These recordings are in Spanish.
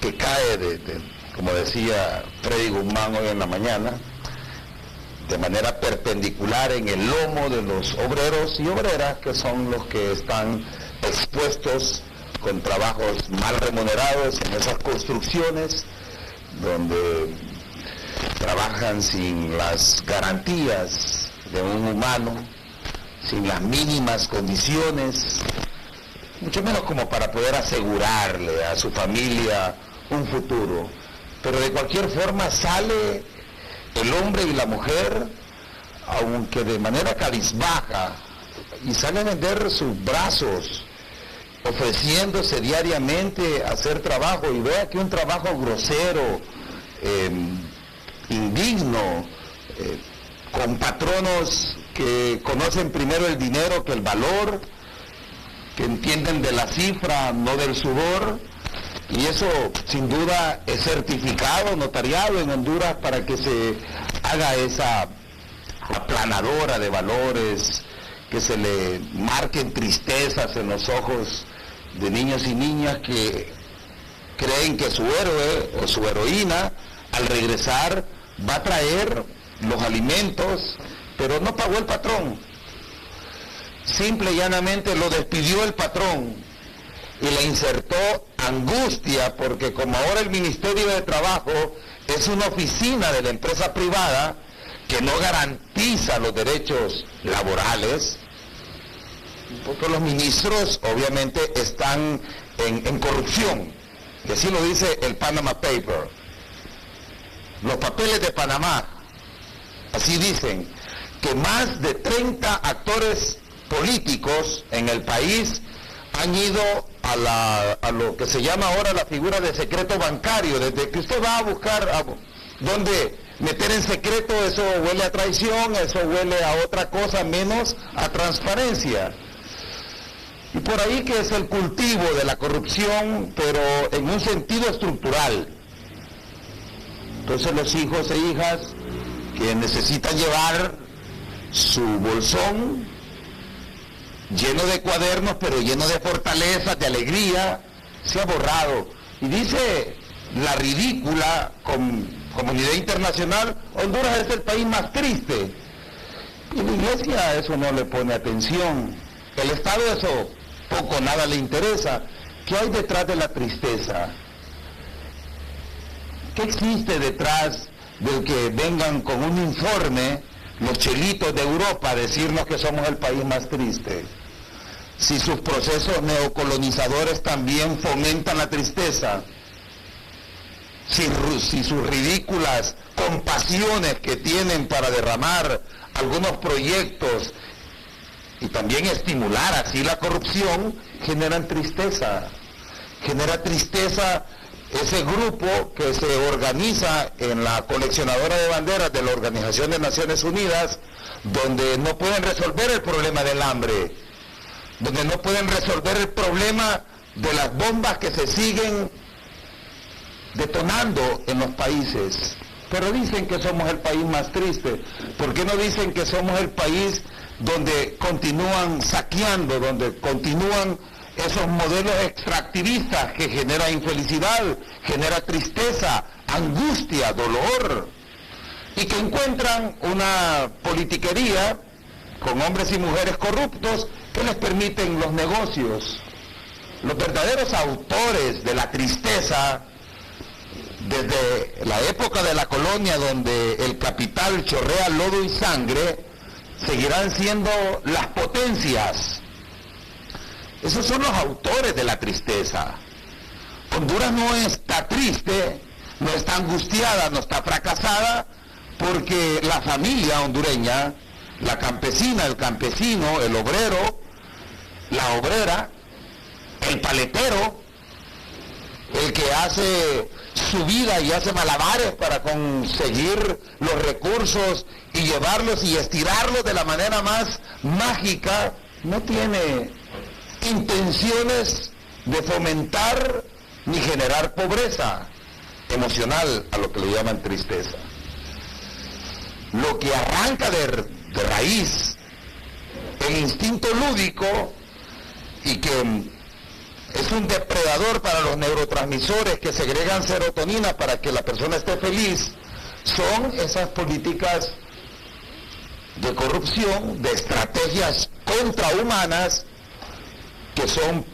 que cae, como decía Freddy Guzmán hoy en la mañana, de manera perpendicular en el lomo de los obreros y obreras, que son los que están expuestos con trabajos mal remunerados en esas construcciones, donde trabajan sin las garantías de un humano, sin las mínimas condiciones, mucho menos como para poder asegurarle a su familia un futuro. Pero de cualquier forma sale el hombre y la mujer, aunque de manera cabizbaja, y sale a vender sus brazos, ofreciéndose diariamente a hacer trabajo, y vea que un trabajo grosero, indigno, con patronos que conocen primero el dinero que el valor, que entienden de la cifra, no del sudor, y eso sin duda es certificado, notariado en Honduras para que se haga esa aplanadora de valores, que se le marquen tristezas en los ojos de niños y niñas que creen que su héroe o su heroína al regresar va a traer los alimentos, pero no pagó el patrón. Simple y llanamente lo despidió el patrón y le insertó angustia, porque como ahora el Ministerio de Trabajo es una oficina de la empresa privada que no garantiza los derechos laborales, porque los ministros obviamente están en corrupción, que así lo dice el Panama Paper. Los papeles de Panamá, así dicen, que más de 30 actores políticos en el país han ido a lo que se llama ahora la figura de secreto bancario. Desde que usted va a buscar dónde meter en secreto, eso huele a traición, eso huele a otra cosa menos a transparencia. Y por ahí que es el cultivo de la corrupción, pero en un sentido estructural. Entonces los hijos e hijas que necesitan llevar su bolsón lleno de cuadernos, pero lleno de fortalezas, de alegría, se ha borrado. Y dice la ridícula comunidad internacional, Honduras es el país más triste. Y la iglesia a eso no le pone atención. El Estado eso poco o nada le interesa. ¿Qué hay detrás de la tristeza? ¿Qué existe detrás de que vengan con un informe los chelitos de Europa a decirnos que somos el país más triste? Si sus procesos neocolonizadores también fomentan la tristeza, si sus ridículas compasiones que tienen para derramar algunos proyectos y también estimular así la corrupción, generan tristeza. Genera tristeza ese grupo que se organiza en la coleccionadora de banderas de la Organización de Naciones Unidas, donde no pueden resolver el problema del hambre, donde no pueden resolver el problema de las bombas que se siguen detonando en los países. Pero dicen que somos el país más triste. ¿Por qué no dicen que somos el país donde continúan saqueando, donde continúan esos modelos extractivistas que genera infelicidad, genera tristeza, angustia, dolor, y que encuentran una politiquería con hombres y mujeres corruptos que les permiten los negocios? Los verdaderos autores de la tristeza, desde la época de la colonia donde el capital chorrea lodo y sangre, seguirán siendo las potencias. Esos son los autores de la tristeza. Honduras no está triste, no está angustiada, no está fracasada, porque la familia hondureña, la campesina, el campesino, el obrero, la obrera, el paletero, el que hace su vida y hace malabares para conseguir los recursos y llevarlos y estirarlos de la manera más mágica, no tiene intenciones de fomentar ni generar pobreza emocional, a lo que le llaman tristeza. Lo que arranca de raíz el instinto lúdico y que es un depredador para los neurotransmisores que segregan serotonina para que la persona esté feliz, son esas políticas de corrupción, de estrategias contrahumanas que son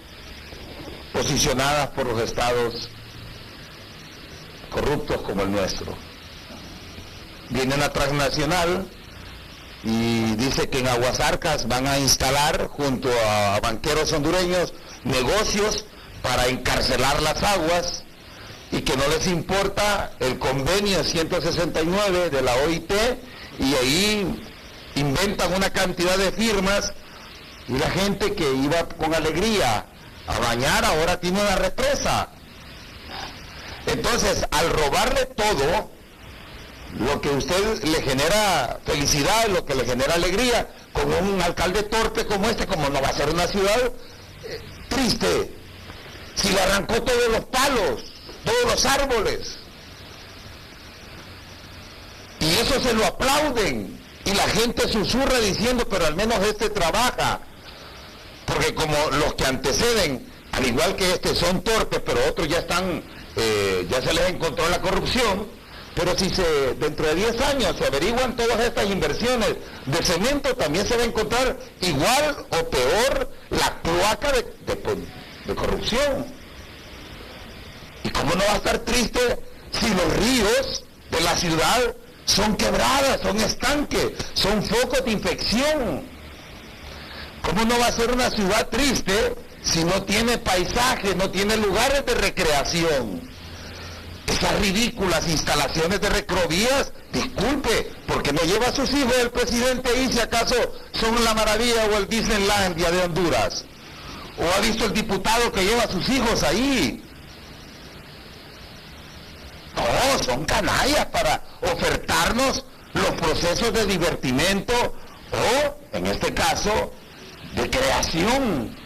posicionadas por los estados corruptos como el nuestro. Viene una transnacional y dice que en Aguasarcas van a instalar junto a banqueros hondureños negocios para encarcelar las aguas y que no les importa el convenio 169 de la OIT, y ahí inventan una cantidad de firmas y la gente que iba con alegría a bañar ahora tiene una represa. Entonces, al robarle todo, lo que a usted le genera felicidad, lo que le genera alegría, con un alcalde torpe como este, como no va a ser una ciudad triste, si le arrancó todos los palos, todos los árboles, y eso se lo aplauden, y la gente susurra diciendo, pero al menos este trabaja, porque como los que anteceden, al igual que este, son torpes, pero otros ya están, ya se les encontró la corrupción. Pero si dentro de 10 años se averiguan todas estas inversiones de cemento, también se va a encontrar igual o peor la cloaca de corrupción. ¿Y cómo no va a estar triste si los ríos de la ciudad son quebradas, son estanques, son focos de infección? ¿Cómo no va a ser una ciudad triste si no tiene paisajes, no tiene lugares de recreación? Esas ridículas instalaciones de recrovías, disculpe, ¿por qué no lleva a sus hijos el presidente ahí si acaso son la maravilla o el Disneylandia de Honduras? ¿O ha visto el diputado que lleva a sus hijos ahí? No, son canallas para ofertarnos los procesos de divertimento o, en este caso, de creación.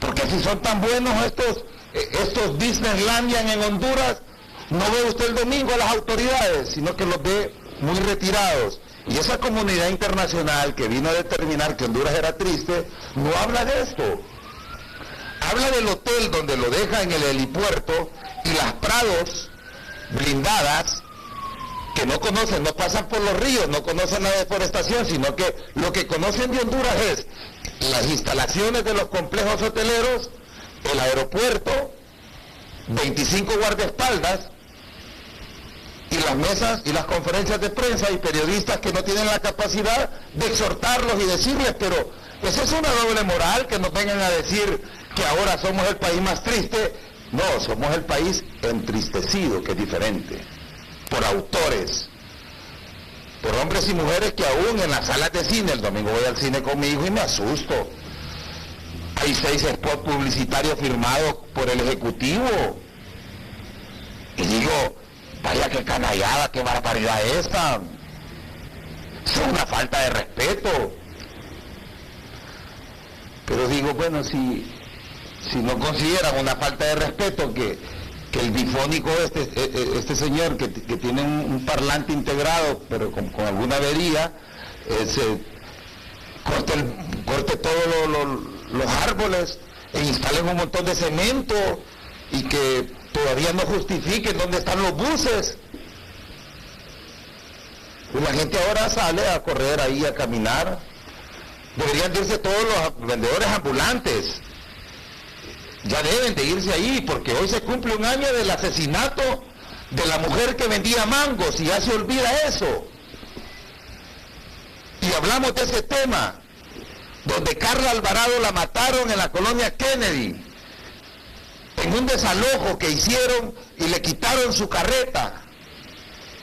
Porque si son tan buenos estos Disneylandia en Honduras, no ve usted el domingo a las autoridades, sino que los ve muy retirados. Y esa comunidad internacional que vino a determinar que Honduras era triste, no habla de esto. Habla del hotel donde lo deja en el helipuerto y las prados blindadas que no conocen, no pasan por los ríos, no conocen la deforestación, sino que lo que conocen de Honduras es las instalaciones de los complejos hoteleros, el aeropuerto, 25 guardaespaldas y las mesas y las conferencias de prensa y periodistas que no tienen la capacidad de exhortarlos y decirles, pero esa es una doble moral, que nos vengan a decir que ahora somos el país más triste. No, somos el país entristecido, que es diferente, por autores, por hombres y mujeres que aún en las salas de cine, el domingo voy al cine con mi hijo y me asusto. Hay 6 spots publicitarios firmados por el Ejecutivo. Y digo, vaya qué canallada, qué barbaridad esta. Es una falta de respeto. Pero digo, bueno, si no consideran una falta de respeto que el bifónico este señor que tiene un parlante integrado, pero con alguna avería, corte todos los árboles e instalen un montón de cemento y que todavía no justifiquen dónde están los buses. Y la gente ahora sale a correr ahí, a caminar. Deberían de irse todos los vendedores ambulantes. Ya deben de irse ahí, porque hoy se cumple un año del asesinato de la mujer que vendía mangos y ya se olvida eso. Y hablamos de ese tema, donde Carla Alvarado la mataron en la colonia Kennedy, en un desalojo que hicieron y le quitaron su carreta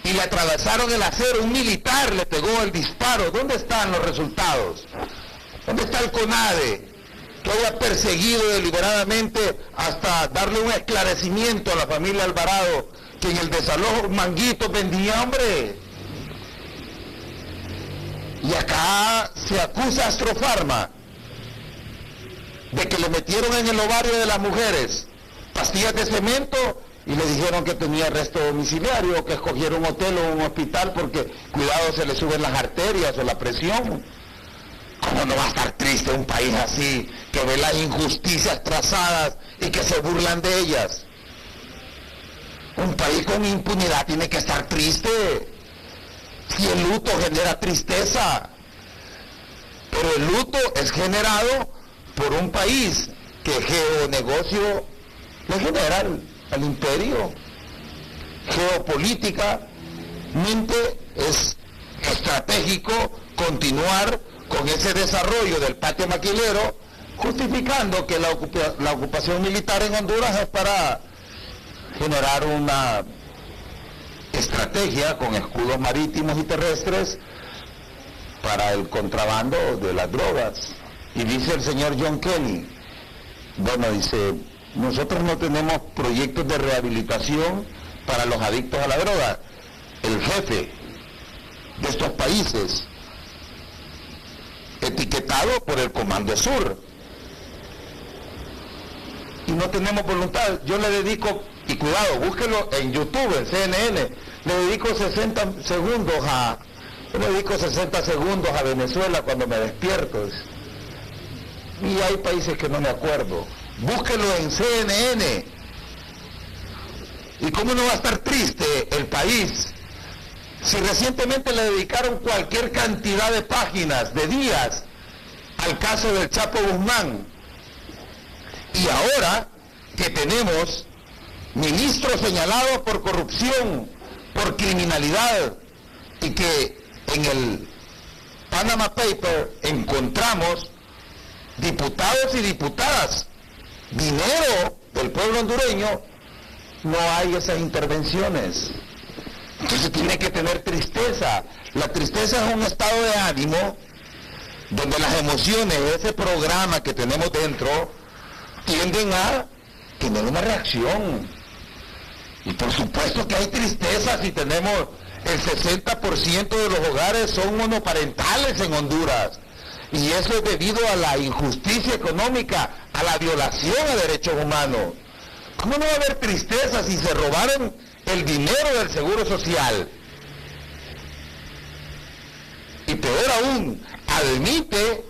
y le atravesaron el acero. Un militar le pegó el disparo. ¿Dónde están los resultados? ¿Dónde está el CONADE que haya perseguido deliberadamente hasta darle un esclarecimiento a la familia Alvarado, que en el desalojo manguitos vendía, hombre? Y acá se acusa a Astrofarma de que le metieron en el ovario de las mujeres pastillas de cemento y le dijeron que tenía arresto domiciliario, que escogiera un hotel o un hospital porque cuidado se le suben las arterias o la presión. ¿Cómo no va a estar triste un país así, que ve las injusticias trazadas y que se burlan de ellas? Un país con impunidad tiene que estar triste. Si el luto genera tristeza, pero el luto es generado por un país que geonegocio le genera al imperio. Geopolíticamente es estratégico continuar con ese desarrollo del patio maquilero, justificando que la ocupación militar en Honduras es para generar una estrategia con escudos marítimos y terrestres para el contrabando de las drogas. Y dice el señor John Kelly, bueno, dice, nosotros no tenemos proyectos de rehabilitación para los adictos a la droga. El jefe de estos países, etiquetado por el Comando Sur, y no tenemos voluntad. Yo le dedico, y cuidado, búsquelo en YouTube, en CNN, le dedico 60 segundos a Venezuela cuando me despierto. Y hay países que no me acuerdo. Búsquelo en CNN. ¿Y cómo no va a estar triste el país si recientemente le dedicaron cualquier cantidad de páginas, de días, al caso del Chapo Guzmán? Y ahora que tenemos ministros señalados por corrupción, por criminalidad, y que en el Panama Paper encontramos diputados y diputadas, dinero del pueblo hondureño, no hay esas intervenciones. Entonces tiene que tener tristeza. La tristeza es un estado de ánimo donde las emociones de ese programa que tenemos dentro tienden a tener una reacción. Y por supuesto que hay tristeza si tenemos el 60% de los hogares son monoparentales en Honduras. Y eso es debido a la injusticia económica, a la violación a derechos humanos. ¿Cómo no va a haber tristeza si se robaron el dinero del Seguro Social? Y peor aún, admite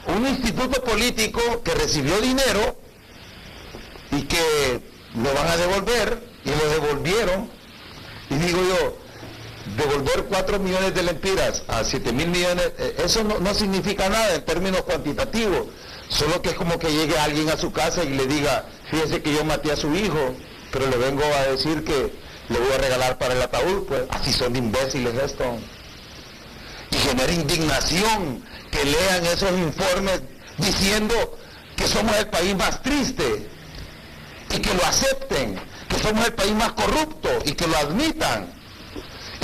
un instituto político que recibió dinero y que lo van a devolver, y lo devolvieron. Y digo yo, devolver 4 millones de lempiras a 7.000 millones, eso no significa nada en términos cuantitativos, solo que es como que llegue alguien a su casa y le diga, fíjese que yo maté a su hijo, pero le vengo a decir que le voy a regalar para el ataúd. Pues así son de imbéciles esto. Y genera indignación que lean esos informes diciendo que somos el país más triste, y que lo acepten, que somos el país más corrupto, y que lo admitan,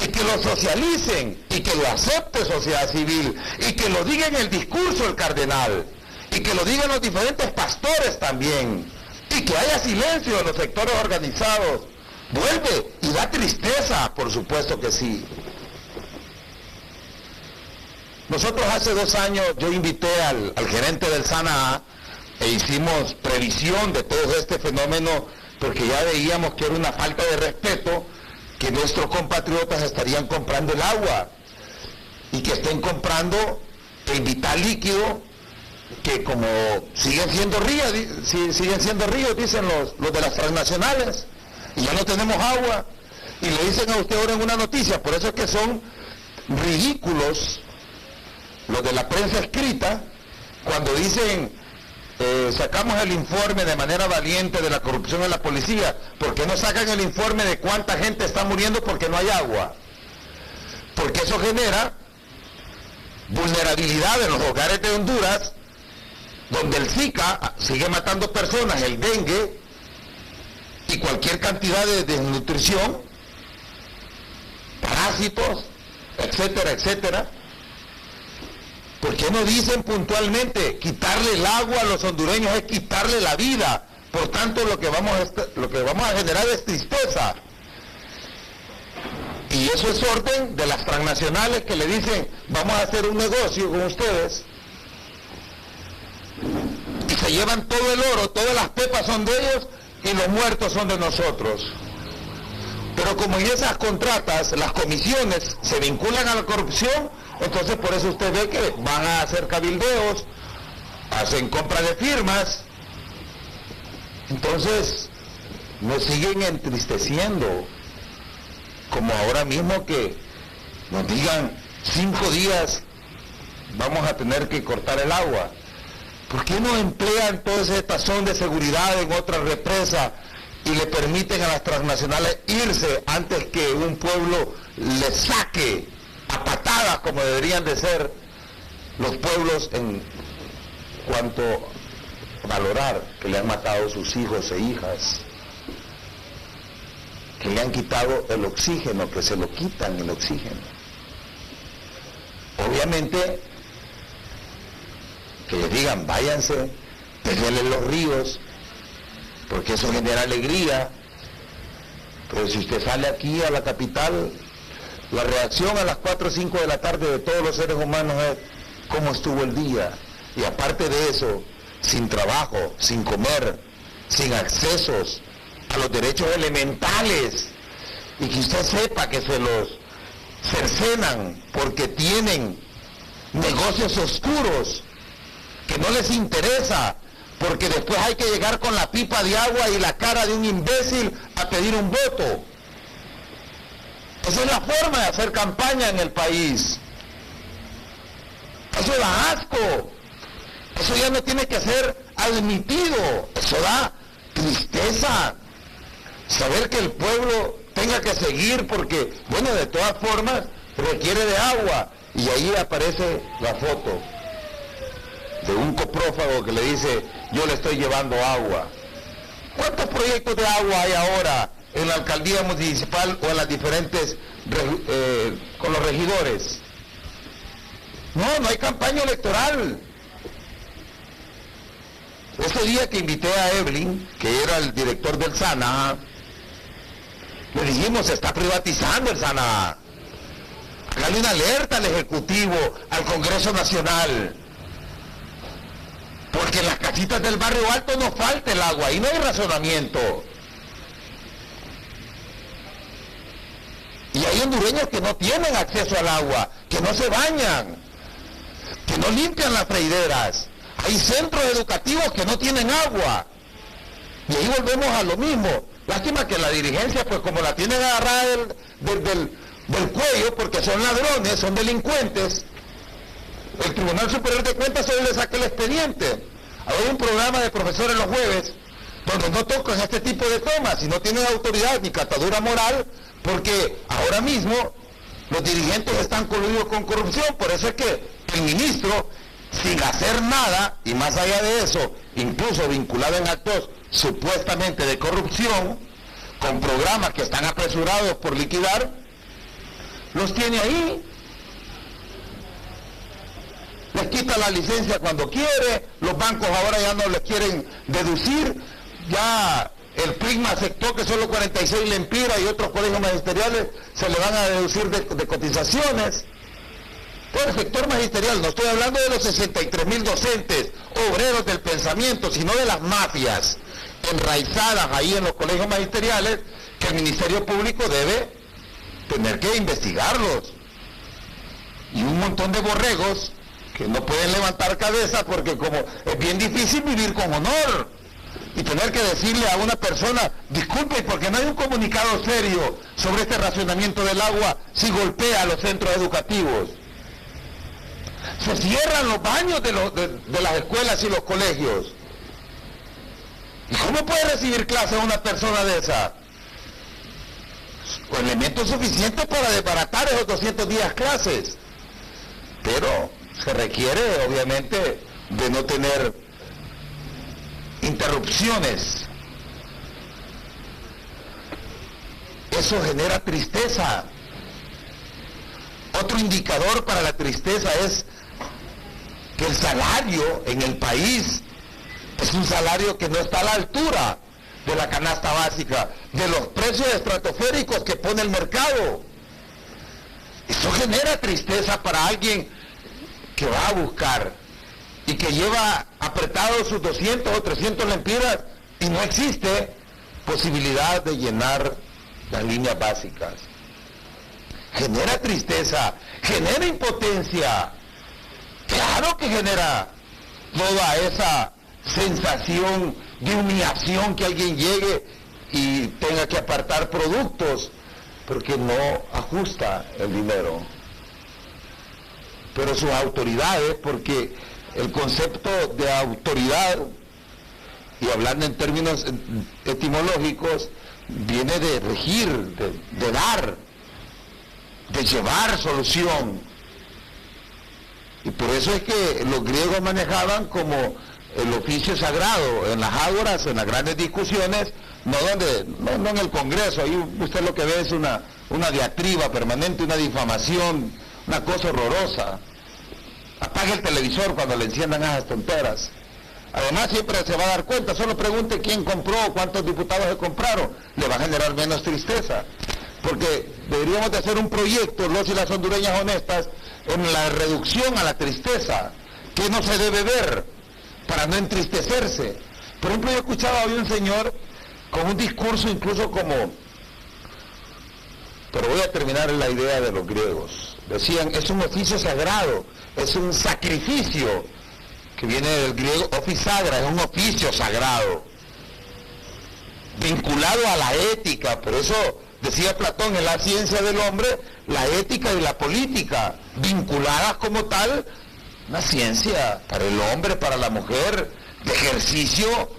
y que lo socialicen, y que lo acepte sociedad civil, y que lo diga en el discurso el cardenal, y que lo digan los diferentes pastores también, y que haya silencio de los sectores organizados. Vuelve y da tristeza, por supuesto que sí. Nosotros hace 2 años yo invité al gerente del SANA e hicimos previsión de todo este fenómeno, porque ya veíamos que era una falta de respeto que nuestros compatriotas estarían comprando el agua y que estén comprando el vital líquido, que como siguen siendo ríos, dicen los de las transnacionales, y ya no tenemos agua, y le dicen a usted ahora en una noticia. Por eso es que son ridículos los de la prensa escrita cuando dicen sacamos el informe de manera valiente de la corrupción en la policía. ¿Por qué no sacan el informe de cuánta gente está muriendo porque no hay agua? Porque eso genera vulnerabilidad en los hogares de Honduras, donde el Zika sigue matando personas, el dengue y cualquier cantidad de desnutrición, parásitos, etcétera, etcétera. ¿Por qué no dicen puntualmente quitarle el agua a los hondureños es quitarle la vida? Por tanto, lo que vamos a generar es tristeza. Y eso es orden de las transnacionales que le dicen, vamos a hacer un negocio con ustedes. Y se llevan todo el oro, todas las pepas son de ellos y los muertos son de nosotros. Pero como en esas contratas las comisiones se vinculan a la corrupción, Entonces por eso usted ve que van a hacer cabildeos, hacen compra de firmas. Entonces nos siguen entristeciendo, como ahora mismo que nos digan 5 días vamos a tener que cortar el agua. ¿Por qué no emplean todo ese tazón de seguridad en otra represa y le permiten a las transnacionales irse antes que un pueblo le saque a patadas como deberían de ser los pueblos en cuanto a valorar que le han matado sus hijos e hijas, que le han quitado el oxígeno, que se lo quitan el oxígeno? Obviamente que les digan váyanse, déjenle los ríos, porque eso genera alegría. Pero si usted sale aquí a la capital, la reacción a las 4 o 5 de la tarde de todos los seres humanos es cómo estuvo el día. Y aparte de eso, sin trabajo, sin comer, sin accesos a los derechos elementales, y que usted sepa que se los cercenan porque tienen negocios oscuros que no les interesa, porque después hay que llegar con la pipa de agua y la cara de un imbécil a pedir un voto. Esa es la forma de hacer campaña en el país. Eso da asco. Eso ya no tiene que ser admitido. Eso da tristeza. Saber que el pueblo tenga que seguir porque, bueno, de todas formas, requiere de agua. Y ahí aparece la foto de un coprófago que le dice, yo le estoy llevando agua. ¿Cuántos proyectos de agua hay ahora en la alcaldía municipal o en las diferentes, con los regidores? No hay campaña electoral. Ese día que invité a Evelyn, que era el director del SANA, le dijimos, se está privatizando el SANA. Hágale una alerta al Ejecutivo, al Congreso Nacional. Porque en las casitas del barrio alto no falta el agua, y no hay razonamiento. Y hay hondureños que no tienen acceso al agua, que no se bañan, que no limpian las freideras. Hay centros educativos que no tienen agua. Y ahí volvemos a lo mismo. Lástima que la dirigencia, pues como la tienen agarrada del cuello, porque son ladrones, son delincuentes, el Tribunal Superior de Cuentas solo le saca el expediente. Hay un programa de profesores los jueves donde no tocan este tipo de temas y no tienen autoridad ni catadura moral, porque ahora mismo los dirigentes están coludidos con corrupción. Por eso es que el ministro, sin hacer nada, y más allá de eso, incluso vinculado en actos supuestamente de corrupción, con programas que están apresurados por liquidar, los tiene ahí. Les quita la licencia cuando quiere, los bancos ahora ya no les quieren deducir, ya el PRIGMA aceptó que solo 46 lempiras y otros colegios magisteriales se le van a deducir de cotizaciones. Todo el sector magisterial, no estoy hablando de los 63.000 docentes, obreros del pensamiento, sino de las mafias enraizadas ahí en los colegios magisteriales, que el Ministerio Público debe tener que investigarlos. Y un montón de borregos que no pueden levantar cabeza porque como es bien difícil vivir con honor y tener que decirle a una persona, disculpe, porque no hay un comunicado serio sobre este racionamiento del agua si golpea a los centros educativos. Se cierran los baños de las escuelas y los colegios. ¿Y cómo puede recibir clase una persona de esa? Con elementos suficientes para desbaratar esos 200 días clases. Pero se requiere, obviamente, de no tener interrupciones. Eso genera tristeza. Otro indicador para la tristeza es que el salario en el país es un salario que no está a la altura de la canasta básica, de los precios estratosféricos que pone el mercado. Eso genera tristeza para alguien que va a buscar y que lleva apretado sus 200 o 300 lempiras y no existe posibilidad de llenar las líneas básicas. genera tristeza, genera impotencia. Claro que genera toda esa sensación de humillación que alguien llegue y tenga que apartar productos porque no ajusta el dinero. Pero sus autoridades, porque el concepto de autoridad, y hablando en términos etimológicos, viene de regir, de dar, de llevar solución. Y por eso es que los griegos manejaban como el oficio sagrado en las ágoras, en las grandes discusiones, no en el Congreso. Ahí usted lo que ve es una diatriba permanente, una difamación, una cosa horrorosa. Apague el televisor cuando le enciendan esas tonteras. Además siempre se va a dar cuenta, solo pregunte quién compró, cuántos diputados se compraron, le va a generar menos tristeza. Porque deberíamos de hacer un proyecto, los y las hondureñas honestas, en la reducción a la tristeza, que no se debe ver, para no entristecerse. Por ejemplo, yo escuchaba hoy un señor con un discurso incluso como, pero voy a terminar en la idea de los griegos, decían, es un oficio sagrado, es un sacrificio, que viene del griego ofisagra, es un oficio sagrado, vinculado a la ética. Por eso decía Platón, en la ciencia del hombre, la ética y la política, vinculadas como tal, una ciencia para el hombre, para la mujer, de ejercicio,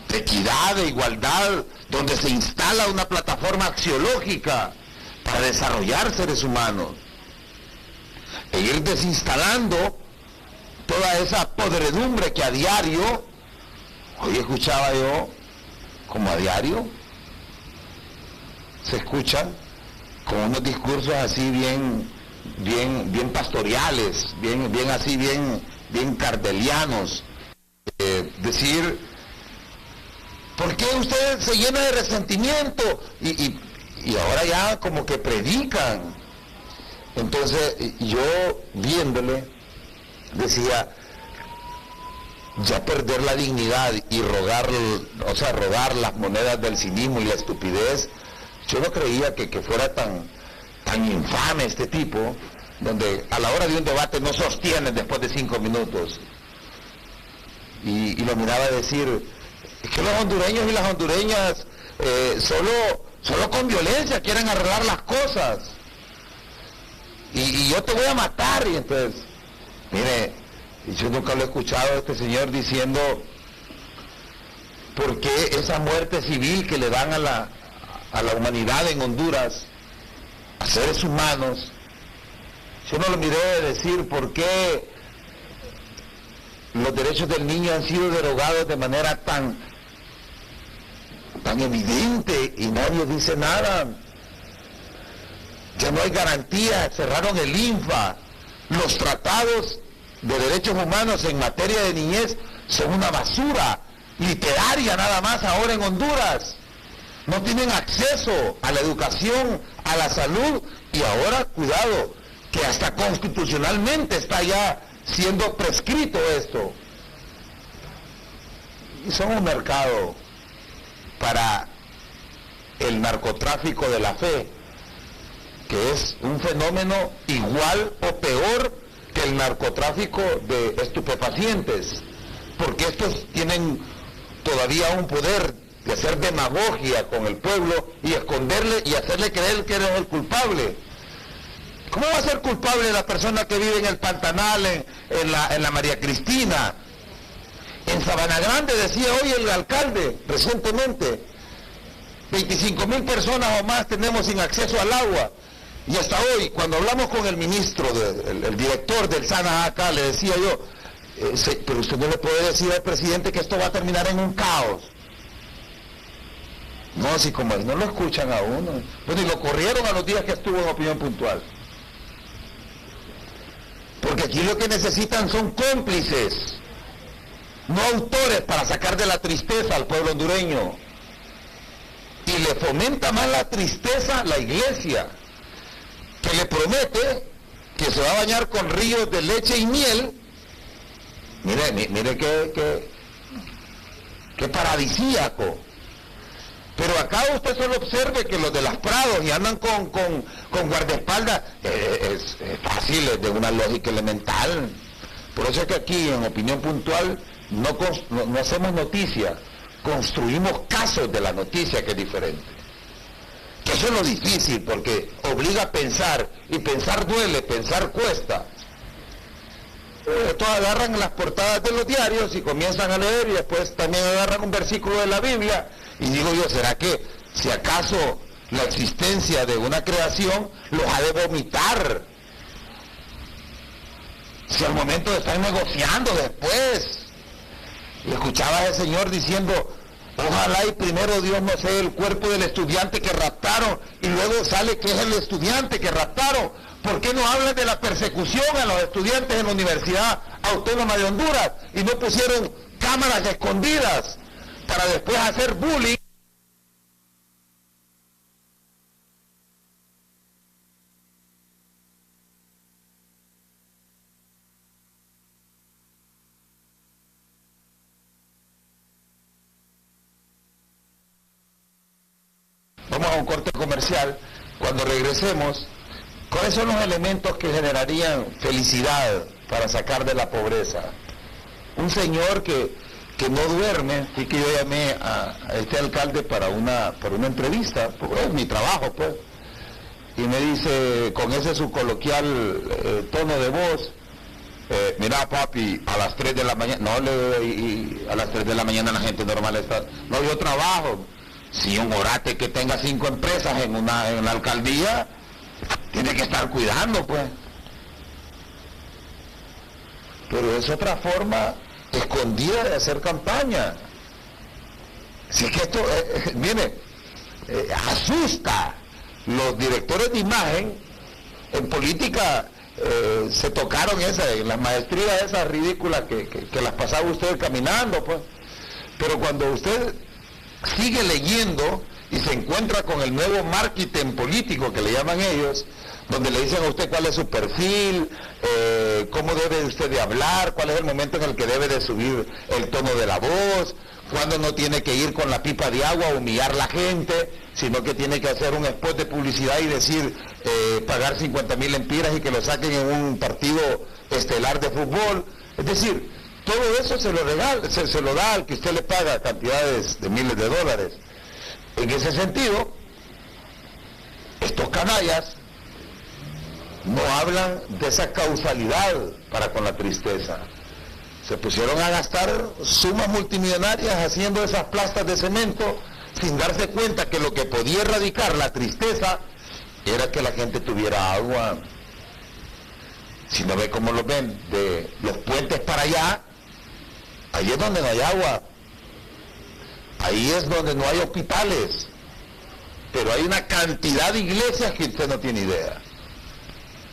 de equidad, de igualdad, donde se instala una plataforma axiológica para desarrollar seres humanos, e ir desinstalando toda esa podredumbre que a diario, hoy escuchaba yo, como a diario, se escuchan con unos discursos así bien pastoriales, bien cardelianos, decir, ¿por qué usted se llena de resentimiento? Y ahora ya como que predican. Entonces yo viéndole decía, ya perder la dignidad y rogar las monedas del cinismo y la estupidez, yo no creía que fuera tan infame este tipo, donde a la hora de un debate no sostiene después de 5 minutos. Y lo miraba decir, es que los hondureños y las hondureñas solo con violencia quieren arreglar las cosas. Y yo te voy a matar. Y entonces, mire, yo nunca lo he escuchado a este señor diciendo por qué esa muerte civil que le dan a la humanidad en Honduras, a seres humanos. Yo no lo miré decir por qué los derechos del niño han sido derogados de manera tan evidente y nadie dice nada. Ya no hay garantía, cerraron el INFA. Los tratados de derechos humanos en materia de niñez son una basura literaria nada más ahora en Honduras. No tienen acceso a la educación, a la salud, y ahora, cuidado, que hasta constitucionalmente está ya siendo prescrito esto. Y son un mercado para el narcotráfico de la fe, que es un fenómeno igual o peor que el narcotráfico de estupefacientes, porque estos tienen todavía un poder de hacer demagogia con el pueblo y esconderle y hacerle creer que eres el culpable. ¿Cómo va a ser culpable la persona que vive en el Pantanal, en la María Cristina? En Sabana Grande decía hoy el alcalde recientemente, 25,000 personas o más tenemos sin acceso al agua. Y hasta hoy, cuando hablamos con el ministro, el director del SANA acá, le decía yo, pero usted no le puede decir al presidente que esto va a terminar en un caos. No, así como no lo escuchan a uno. Bueno, y lo corrieron a los días que estuvo en Opinión Puntual. Porque aquí lo que necesitan son cómplices, no autores para sacar de la tristeza al pueblo hondureño. Y le fomenta más la tristeza la iglesia, que le promete que se va a bañar con ríos de leche y miel. Mire qué paradisíaco. Pero acá usted solo observe que los de las Prados y andan con guardaespaldas, es fácil, es de una lógica elemental. Por eso es que aquí, en Opinión Puntual, no hacemos noticia, construimos casos de la noticia, que es diferente. Que eso es lo difícil, porque obliga a pensar, y pensar duele, pensar cuesta. Estos agarran las portadas de los diarios y comienzan a leer, y después también agarran un versículo de la Biblia, y digo yo, ¿será que si acaso la existencia de una creación los ha de vomitar? Si al momento están negociando después. Y escuchaba a ese señor diciendo, ojalá y primero Dios no sea el cuerpo del estudiante que raptaron, y luego sale que es el estudiante que raptaron. ¿Por qué no hablan de la persecución a los estudiantes en la Universidad Autónoma de Honduras y no pusieron cámaras escondidas para después hacer bullying? Vamos a un corte comercial. Cuando regresemos, ¿cuáles son los elementos que generarían felicidad para sacar de la pobreza? Un señor que no duerme, y que yo llamé a este alcalde para una entrevista, porque es mi trabajo, pues, y me dice, con ese su coloquial tono de voz, mira papi, a las 3 de la mañana, a las 3 de la mañana la gente normal está, no, yo trabajo. Si un orate que tenga 5 empresas en la alcaldía, tiene que estar cuidando, pues. Pero es otra forma escondida de hacer campaña. Si es que esto, mire, asusta. Los directores de imagen en política se tocaron en las maestrías esas ridículas que las pasaba usted caminando, pues. Pero cuando usted sigue leyendo y se encuentra con el nuevo marketing político que le llaman ellos, donde le dicen a usted cuál es su perfil, cómo debe usted de hablar, cuál es el momento en el que debe de subir el tono de la voz, cuándo no tiene que ir con la pipa de agua a humillar a la gente, sino que tiene que hacer un spot de publicidad y decir, pagar 50,000 lempiras y que lo saquen en un partido estelar de fútbol. Es decir, todo eso se lo da al que usted le paga cantidades de miles de dólares. En ese sentido, estos canallas no hablan de esa causalidad para con la tristeza. Se pusieron a gastar sumas multimillonarias haciendo esas plastas de cemento sin darse cuenta que lo que podía erradicar la tristeza era que la gente tuviera agua. Si no ve cómo lo ven, de los puentes para allá, ahí es donde no hay agua, ahí es donde no hay hospitales, pero hay una cantidad de iglesias que usted no tiene idea,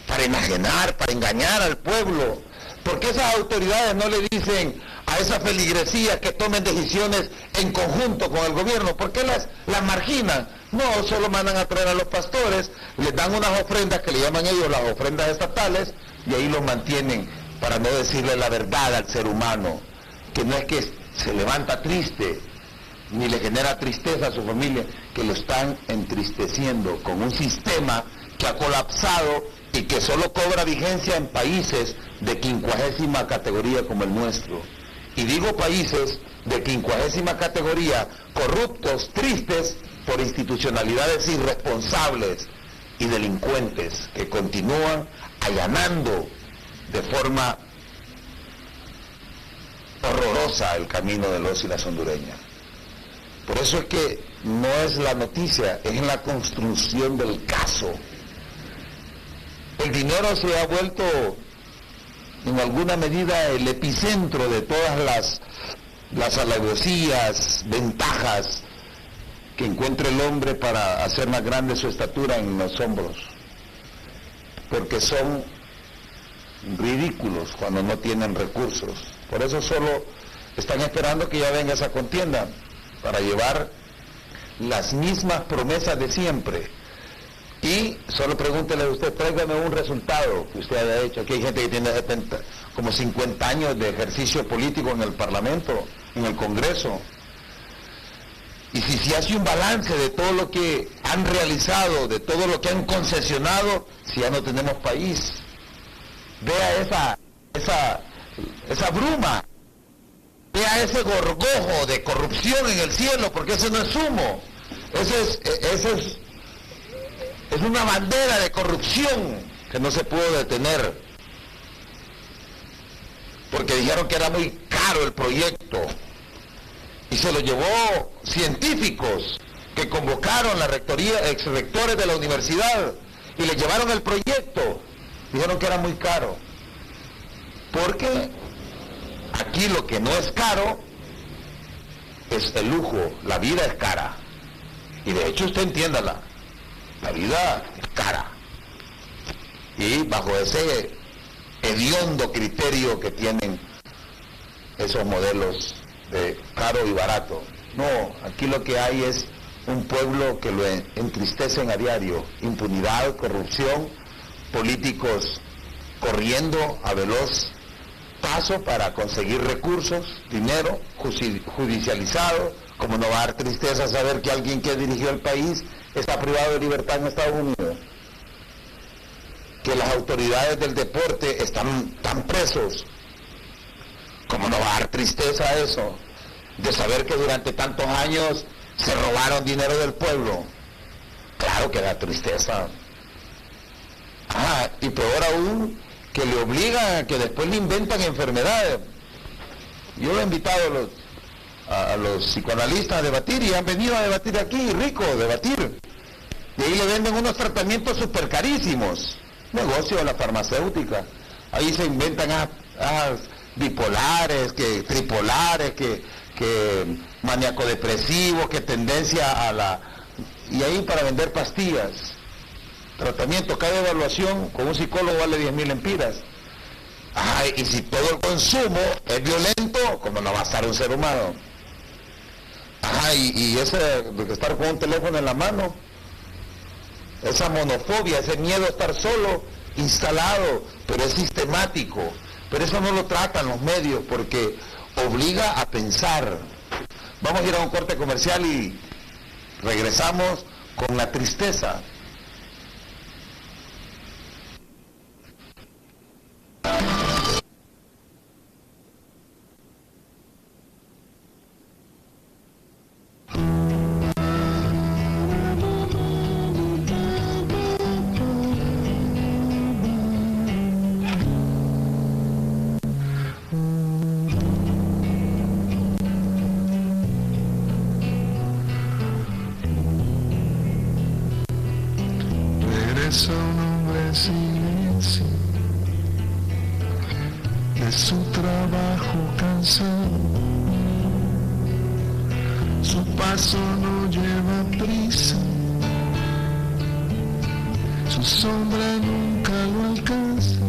para enajenar, para engañar al pueblo. ¿Por qué esas autoridades no le dicen a esas feligresías que tomen decisiones en conjunto con el gobierno? ¿Por qué las marginan? No, solo mandan a traer a los pastores, les dan unas ofrendas que le llaman ellos las ofrendas estatales, y ahí los mantienen para no decirle la verdad al ser humano, que no es que se levanta triste, ni le genera tristeza a su familia, que lo están entristeciendo con un sistema que ha colapsado y que solo cobra vigencia en países de 50ª categoría como el nuestro. Y digo países de 50ª categoría, corruptos, tristes, por institucionalidades irresponsables y delincuentes que continúan allanando de forma horrorosa el camino de los y las hondureñas. Por eso es que no es la noticia, es en la construcción del caso. El dinero se ha vuelto en alguna medida el epicentro de todas las alevosías, ventajas que encuentra el hombre para hacer más grande su estatura en los hombros, porque son ridículos cuando no tienen recursos. Por eso solo están esperando que ya venga esa contienda para llevar las mismas promesas de siempre. Y solo pregúntele a usted, tráigame un resultado que usted haya hecho. Aquí hay gente que tiene como 50 años de ejercicio político en el Parlamento, en el Congreso. Y si se hace un balance de todo lo que han realizado, de todo lo que han concesionado, si ya no tenemos país. Vea esa bruma, vea ese gorgojo de corrupción en el cielo, porque ese no es humo, ese es una bandera de corrupción que no se pudo detener, porque dijeron que era muy caro el proyecto, y se lo llevó científicos que convocaron la rectoría, exrectores de la universidad, y le llevaron el proyecto, dijeron que era muy caro, porque aquí lo que no es caro es el lujo, la vida es cara, y de hecho usted entiéndala, la vida es cara, y bajo ese hediondo criterio que tienen esos modelos de caro y barato. No, aquí lo que hay es un pueblo que lo entristecen a diario, impunidad, corrupción, políticos corriendo a veloz paso para conseguir recursos, dinero judicializado. Como no va a dar tristeza saber que alguien que dirigió el país está privado de libertad en Estados Unidos, que las autoridades del deporte están presos. ¿Cómo no va a dar tristeza eso? De saber que durante tantos años se robaron dinero del pueblo. Claro que da tristeza. Y peor aún, que le obligan a que después le inventan enfermedades. Yo he invitado a los psicoanalistas a debatir y han venido a debatir aquí, rico, debatir. Y ahí le venden unos tratamientos súper carísimos. Negocio de la farmacéutica. Ahí se inventan bipolares, que tripolares, que maníaco depresivo, que tendencia a la... Y ahí para vender pastillas. Tratamiento, cada evaluación con un psicólogo vale 10.000 lempiras. Y si todo el consumo es violento, ¿cómo no va a estar un ser humano? Y ese de estar con un teléfono en la mano, esa monofobia, ese miedo a estar solo, instalado, pero es sistemático. Pero eso no lo tratan los medios porque obliga a pensar. Vamos a ir a un corte comercial y regresamos con la tristeza. Un hombre silencio de su trabajo cansado, su paso no lleva prisa, su sombra nunca lo alcanza,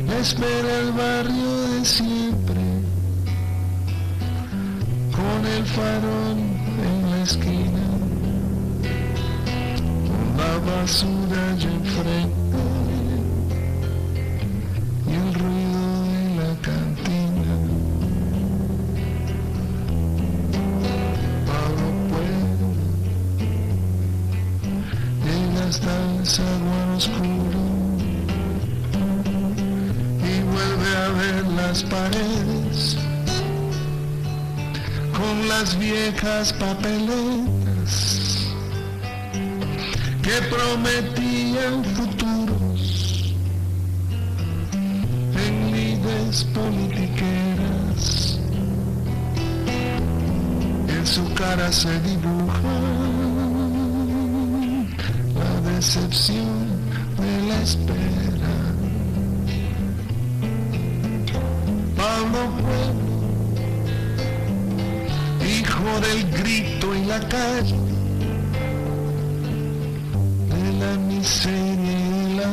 le espera el barrio de siempre, con el farol en la esquina. La basura allá enfrente y el ruido de la cantina. Pablo Pueblo llega hasta el zaguán oscuro y vuelve a ver las paredes con las viejas papeletas que prometían futuros en lides politiqueras. En su cara se dibuja la decepción de la espera. Pablo Pueblo, hijo del grito y la calle, la miseria y la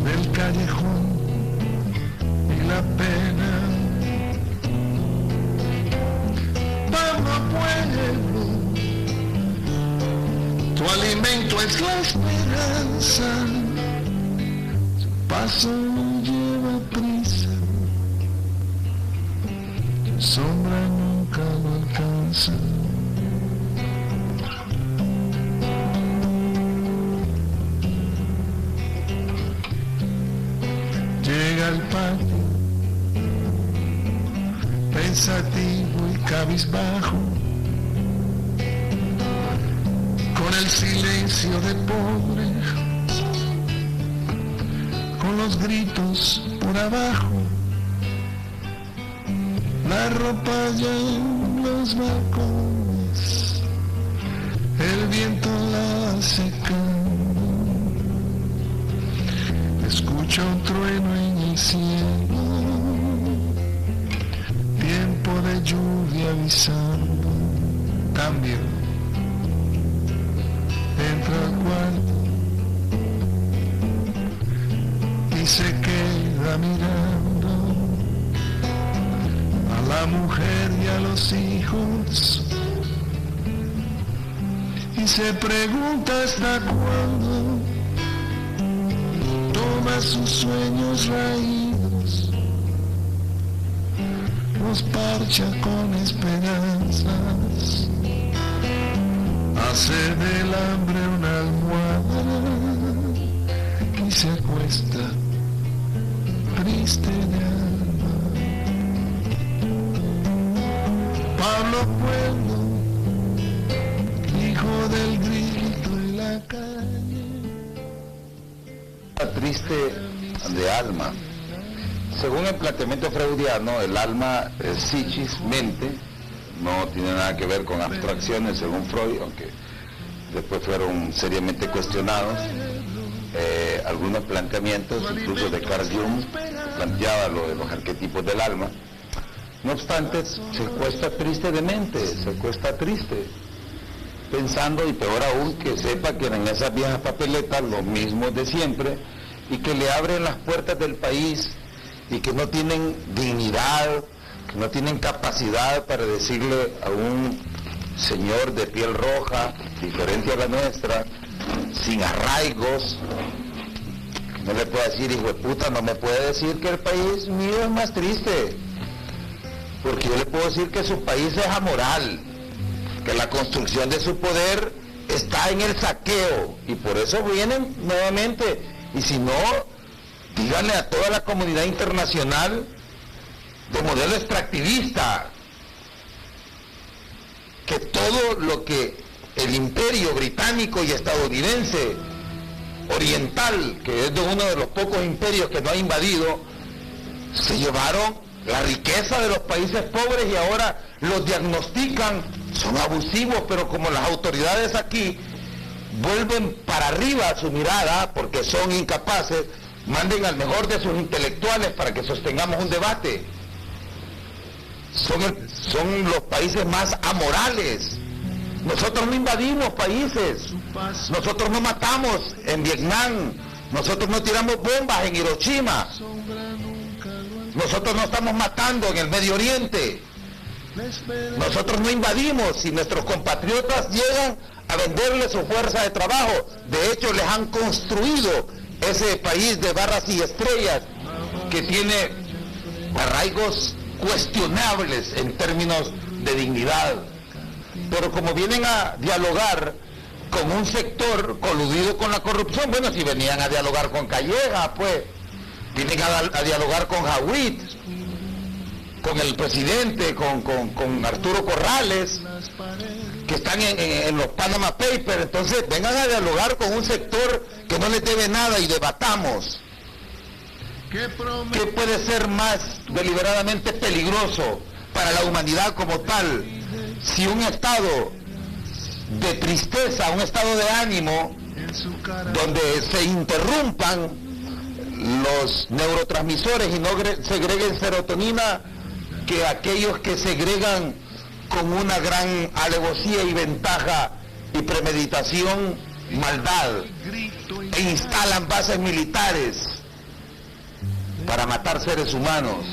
del callejón y la pena. Pablo Pueblo, tu alimento es la esperanza, su paso no lleva prisa, sombra nunca lo alcanza. Llega al patio, pensativo y cabizbajo, con el silencio de pobre, con los gritos por abajo, la ropa ya en los balcones, el viento la secando, escucho un trueno en el cielo, tiempo de lluvia avisando. Cambio, entra al cuarto y se queda mirando a la mujer y a los hijos y se pregunta hasta cuándo toma sus sueños raídos, los parcha con esperanzas, hace del hambre una almohada y se acuesta triste de alma. Pablo Pueblo, hijo del grito en la calle. Triste de alma. Según el planteamiento freudiano, el alma es psiquis, mente, no tiene nada que ver con abstracciones según Freud, aunque después fueron seriamente cuestionados. Algunos planteamientos, incluso de Carl Jung, planteaba lo de los arquetipos del alma. No obstante, se cuesta triste de mente, se cuesta triste, pensando, y peor aún, que sepa que en esas viejas papeletas los mismos de siempre, y que le abren las puertas del país, y que no tienen dignidad, que no tienen capacidad para decirle a un señor de piel roja, diferente a la nuestra, sin arraigos, no le puede decir, hijo de puta, no me puede decir que el país mío es más triste, porque yo le puedo decir que su país es amoral, que la construcción de su poder está en el saqueo, y por eso vienen nuevamente, y si no, díganle a toda la comunidad internacional de modelo extractivista que todo lo que el imperio británico y estadounidense oriental, que es de uno de los pocos imperios que no ha invadido, se llevaron la riqueza de los países pobres y ahora los diagnostican, son abusivos, pero como las autoridades aquí vuelven para arriba su mirada porque son incapaces, manden al mejor de sus intelectuales para que sostengamos un debate. Son los países más amorales. Nosotros no invadimos países, nosotros no matamos en Vietnam, nosotros no tiramos bombas en Hiroshima, nosotros no estamos matando en el Medio Oriente, nosotros no invadimos y nuestros compatriotas llegan a venderle su fuerza de trabajo. De hecho, les han construido ese país de barras y estrellas que tiene arraigos cuestionables en términos de dignidad. Pero como vienen a dialogar con un sector coludido con la corrupción, bueno, si venían a dialogar con Calleja, pues, vienen a dialogar con Jawit, con el presidente, con Arturo Corrales, que están en los Panama Papers, entonces vengan a dialogar con un sector que no les debe nada y debatamos. ¿Qué puede ser más deliberadamente peligroso para la humanidad como tal si un estado de tristeza, un estado de ánimo, donde se interrumpan los neurotransmisores y no segreguen serotonina, que aquellos que segregan con una gran alevosía y ventaja y premeditación maldad e instalan bases militares para matar seres humanos?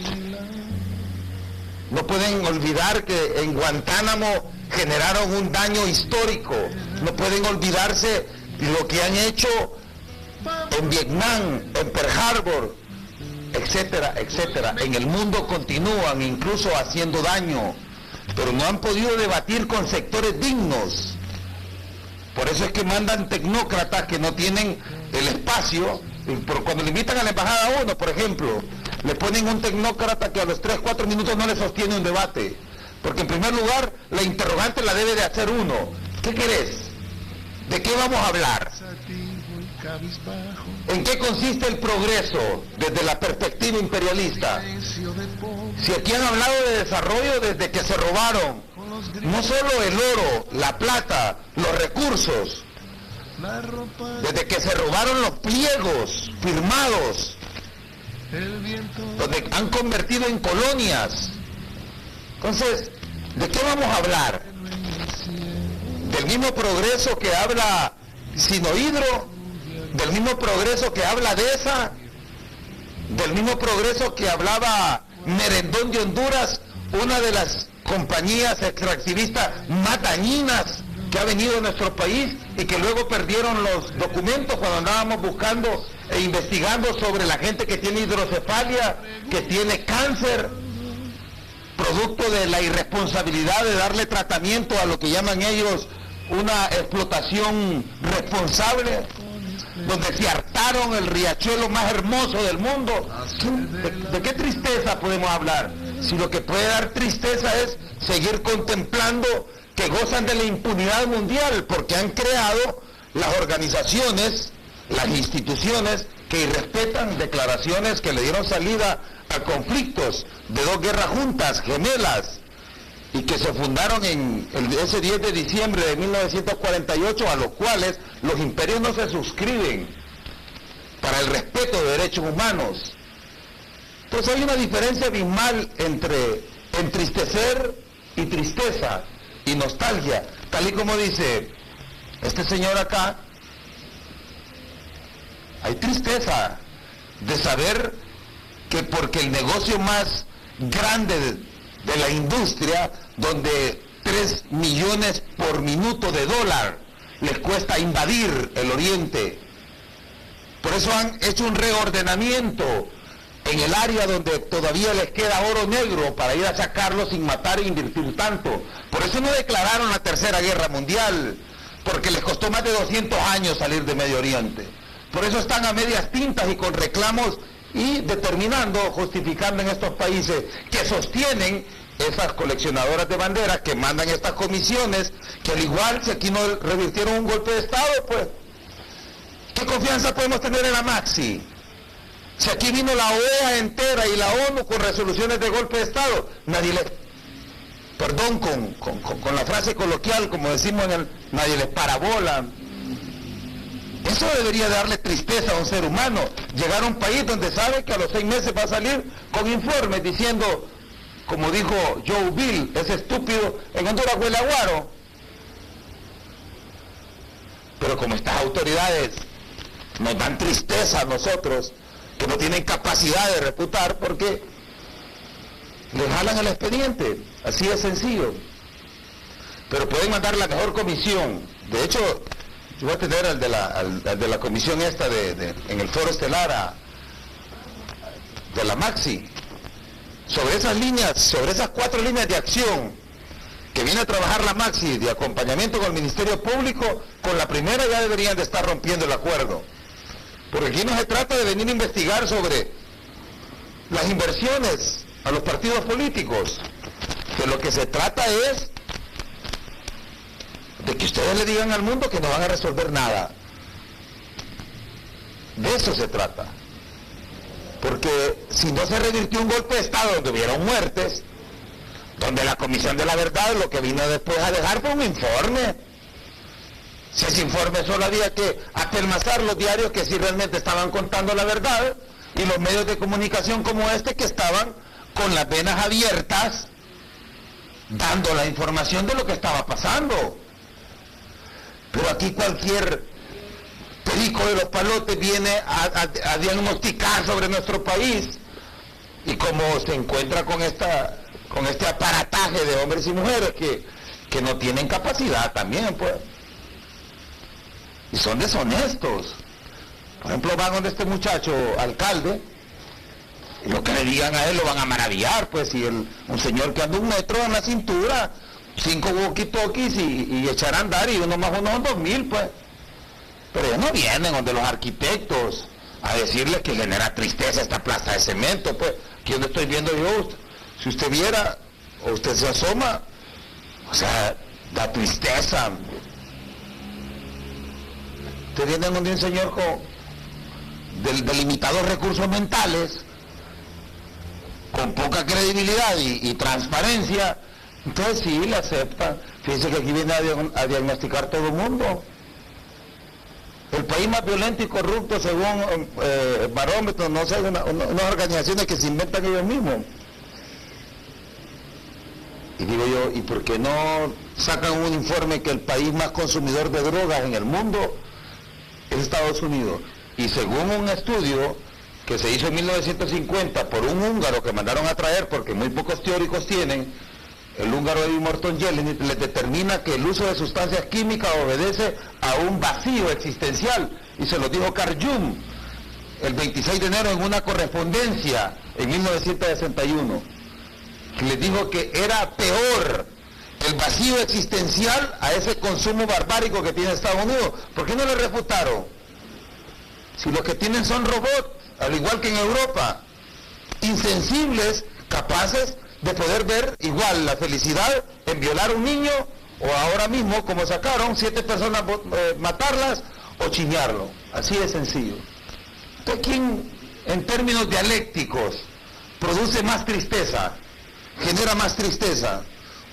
No pueden olvidar que en Guantánamo generaron un daño histórico, no pueden olvidarse lo que han hecho en Vietnam, en Pearl Harbor, etcétera, etcétera. En el mundo continúan incluso haciendo daño, pero no han podido debatir con sectores dignos. Por eso es que mandan tecnócratas que no tienen el espacio. Cuando le invitan a la embajada a uno, por ejemplo, le ponen un tecnócrata que a los 3, 4 minutos no le sostiene un debate. Porque en primer lugar, la interrogante la debe de hacer uno. ¿Qué querés? ¿De qué vamos a hablar? ¿En qué consiste el progreso desde la perspectiva imperialista? Si aquí han hablado de desarrollo desde que se robaron no solo el oro, la plata, los recursos, desde que se robaron los pliegos firmados, donde han convertido en colonias. Entonces, ¿de qué vamos a hablar? ¿Del mismo progreso que habla Sinohidro? ¿Del mismo progreso que habla DESA? ¿Del mismo progreso que hablaba Merendón de Honduras, una de las compañías extractivistas más dañinas que ha venido a nuestro país y que luego perdieron los documentos cuando andábamos buscando e investigando sobre la gente que tiene hidrocefalia, que tiene cáncer, producto de la irresponsabilidad de darle tratamiento a lo que llaman ellos una explotación responsable, donde se hartaron el riachuelo más hermoso del mundo? ¿De qué tristeza podemos hablar? Si lo que puede dar tristeza es seguir contemplando que gozan de la impunidad mundial, porque han creado las organizaciones, las instituciones que irrespetan declaraciones que le dieron salida a conflictos de 2 guerras juntas, gemelas, y que se fundaron en ese 10 de diciembre de 1948, a los cuales los imperios no se suscriben para el respeto de derechos humanos. Entonces hay una diferencia abismal entre entristecer y tristeza y nostalgia, tal y como dice este señor acá. Hay tristeza de saber que porque el negocio más grande de la industria, donde 3 millones por minuto de dólar les cuesta invadir el Oriente, por eso han hecho un reordenamiento en el área donde todavía les queda oro negro para ir a sacarlo sin matar e invertir tanto. Por eso no declararon la Tercera Guerra Mundial, porque les costó más de 200 años salir de Medio Oriente. Por eso están a medias tintas y con reclamos y determinando, justificando en estos países que sostienen esas coleccionadoras de banderas, que mandan estas comisiones, que al igual si aquí no revirtieron un golpe de Estado, pues, ¿qué confianza podemos tener en la Maxi? Si aquí vino la OEA entera y la ONU con resoluciones de golpe de Estado, nadie les, perdón con la frase coloquial, como decimos nadie les parabola. Eso debería darle tristeza a un ser humano, llegar a un país donde sabe que a los 6 meses va a salir con informes diciendo, como dijo Joe Bill, ese estúpido, en Honduras huele a guaro. Pero como estas autoridades nos dan tristeza a nosotros, que no tienen capacidad de reputar, porque les jalan el expediente, así de sencillo. Pero pueden mandar la mejor comisión. De hecho, yo voy a tener al de la comisión esta en el foro estelar de la Maxi, sobre esas líneas, sobre esas 4 líneas de acción que viene a trabajar la Maxi de acompañamiento con el Ministerio Público. Con la primera ya deberían de estar rompiendo el acuerdo, porque aquí no se trata de venir a investigar sobre las inversiones a los partidos políticos, que lo que se trata es de que ustedes le digan al mundo que no van a resolver nada. De eso se trata. Porque si no se revirtió un golpe de Estado donde hubieron muertes, donde la Comisión de la Verdad lo que vino después a dejar fue un informe. Si ese informe solo había que apelmazar los diarios que sí realmente estaban contando la verdad, y los medios de comunicación como este que estaban con las venas abiertas dando la información de lo que estaba pasando. Pero aquí cualquier perico de los palotes viene a diagnosticar sobre nuestro país, y como se encuentra con este aparataje de hombres y mujeres que no tienen capacidad también, pues, y son deshonestos. Por ejemplo, van donde este muchacho alcalde Lo que le digan a él lo van a maravillar, pues, si un señor que anda 1 metro en la cintura, 5 walkie-talkies y echar a andar, y uno más uno son 2000, pues. Pero ellos no vienen donde los arquitectos a decirles que genera tristeza esta plaza de cemento, pues. Aquí donde estoy viendo yo, si usted viera, o usted se asoma, o sea, da tristeza. Usted viene donde un señor de limitados recursos mentales, con poca credibilidad y transparencia, entonces sí, le aceptan. Fíjense que aquí viene a diagnosticar todo el mundo. El país más violento y corrupto según barómetros, no sé, unas organizaciones que se inventan ellos mismos. Y digo yo, ¿y por qué no sacan un informe que el país más consumidor de drogas en el mundo es Estados Unidos? Y según un estudio que se hizo en 1950 por un húngaro que mandaron a traer, porque muy pocos teóricos tienen, el húngaro Edwin Morton Jelenic, le determina que el uso de sustancias químicas obedece a un vacío existencial, y se lo dijo Carl Jung el 26 de enero en una correspondencia en 1961, que les dijo que era peor el vacío existencial a ese consumo barbárico que tiene Estados Unidos. ¿Por qué no le refutaron? Si los que tienen son robots, al igual que en Europa, insensibles, capaces de poder ver igual la felicidad en violar a un niño, o ahora mismo, como sacaron, 7 personas, matarlas o chiñarlo. Así de sencillo. Entonces, ¿quién, en términos dialécticos, produce más tristeza, genera más tristeza?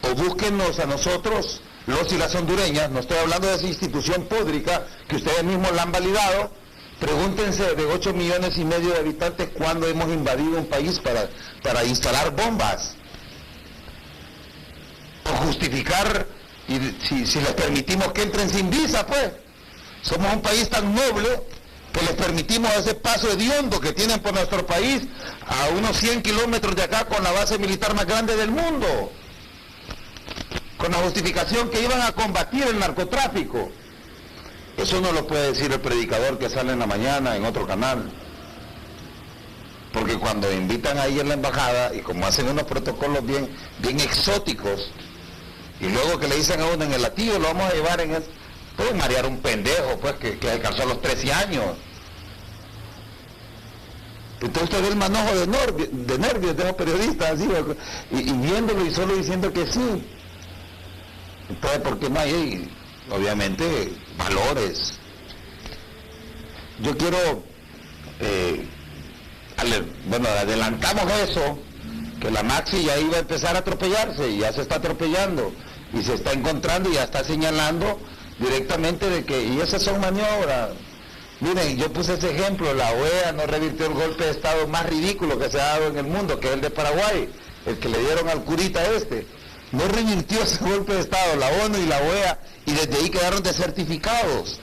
O búsquenos a nosotros, los y las hondureñas, no estoy hablando de esa institución pública que ustedes mismos la han validado. Pregúntense de 8,5 millones de habitantes cuándo hemos invadido un país para instalar bombas. O justificar, y si les permitimos que entren sin visa, pues. Somos un país tan noble que les permitimos ese paso hediondo que tienen por nuestro país a unos 100 kilómetros de acá con la base militar más grande del mundo. Con la justificación que iban a combatir el narcotráfico. Eso no lo puede decir el predicador que sale en la mañana en otro canal. Porque cuando invitan ahí en la embajada, y como hacen unos protocolos bien exóticos, y luego que le dicen a uno en el latido, lo vamos a llevar en el... Pueden marear un pendejo, pues, que alcanzó los 13 años. Entonces usted ve el manojo de nervios de los periodistas, así, y viéndolo y solo diciendo que sí. Entonces, ¿por qué no hay, obviamente, valores? Yo quiero, adelantamos eso, que la Maxi ya iba a empezar a atropellarse, y ya se está atropellando, y se está encontrando y ya está señalando directamente de que, y esas son maniobras. Miren, yo puse ese ejemplo, la OEA no revirtió el golpe de Estado más ridículo que se ha dado en el mundo, que es el de Paraguay, el que le dieron al curita este. No revirtió ese golpe de Estado, la ONU y la OEA, y desde ahí quedaron desertificados.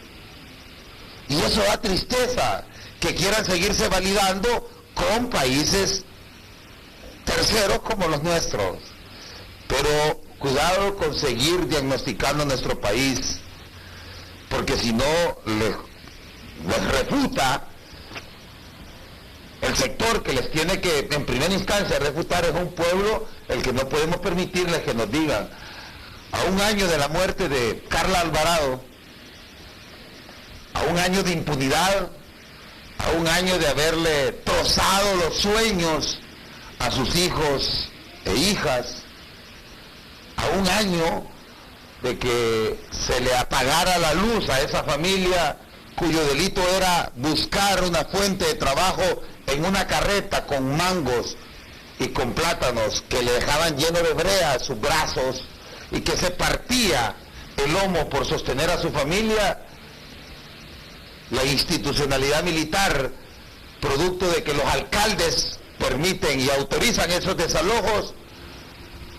Y eso da tristeza, que quieran seguirse validando con países terceros como los nuestros. Pero cuidado con seguir diagnosticando nuestro país, porque si no les refuta el sector que les tiene que en primera instancia refutar, es un pueblo el que no podemos permitirles que nos digan, a 1 año de la muerte de Carla Alvarado, a 1 año de impunidad, a 1 año de haberle trozado los sueños a sus hijos e hijas, a 1 año de que se le apagara la luz a esa familia cuyo delito era buscar una fuente de trabajo en una carreta con mangos y con plátanos que le dejaban lleno de brea sus brazos, y que se partía el lomo por sostener a su familia. La institucionalidad militar, producto de que los alcaldes permiten y autorizan esos desalojos,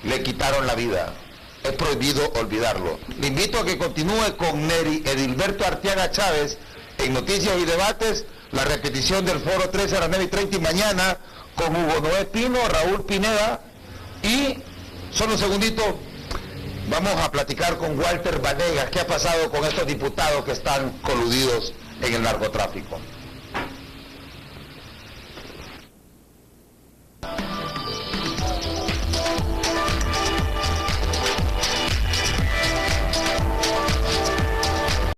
le quitaron la vida. Es prohibido olvidarlo. Le invito a que continúe con Neri Edilberto Arteaga Chávez en Noticias y Debates, la repetición del Foro 13 a las 9:30, y mañana con Hugo Noé Pino, Raúl Pineda, y solo un segundito, vamos a platicar con Walter Vanegas, qué ha pasado con estos diputados que están coludidos en el narcotráfico.